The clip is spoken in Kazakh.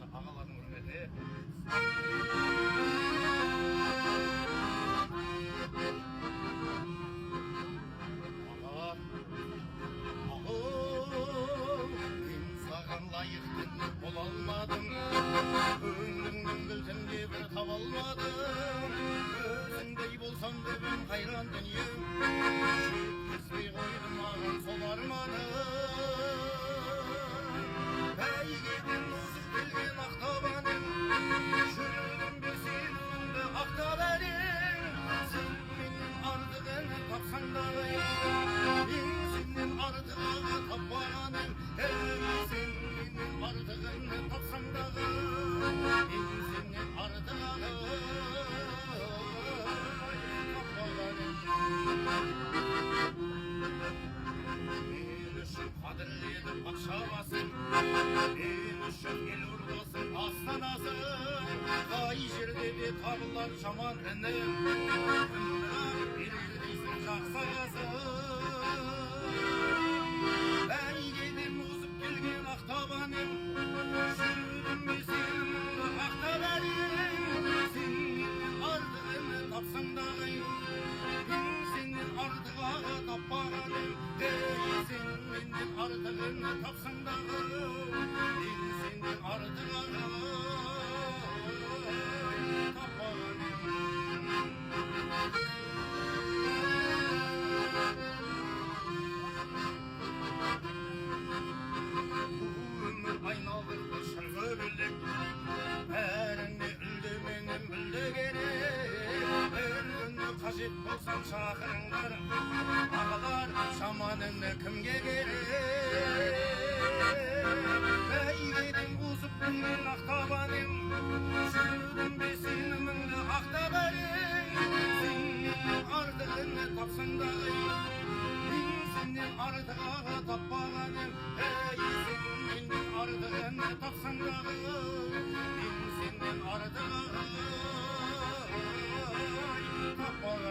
барша ағалардың hürmeti. Мен саған лайықты бола алмадым, көңіліңнің кілтін де бір таба алмадым. Өзіңдей болсам дедім қайран дүнием, жеткізбей қойдым маған сол арманым. Бәйгеден озып келген ақтабаным, жүрегім бесенімді ақтап әлем. Сен менен артығын тапсаң дағы, мен сенен артығын таппағаным. Сен менен артығын тапсаң дағы, мен сенен артығын таппағаным. Мен үшін қадірлі едім патша басым, мен үшін ел ордасың астанасың. Қай жерде де табылар жаман інім, берер дейсің жақсы ағасың. Бәйгеден озып келген ақтабаным, жүрегім сенімді ақтап әлем. Сен менен артығын тапсаң дағы, мен сенен артығы таппағаным. Сен менен артығын тапсаң дағы, мен сенен артығы таппағаным. Өмір айналдырды шырғы бөлек, бәріне үлдеменен білді керек. Бір күні қажет болсам шақырыңдар, ағалар жаман іні кімге керек. Бәйгеден озып келген ақтабаным, жүрегім сеніміңді ақтап әлем. Сен менен артығын тапсаң дағы, мен сенен артығы таппағаным. Сен менен артығын тапсаң дағы, мен сенен артығы таппағаным.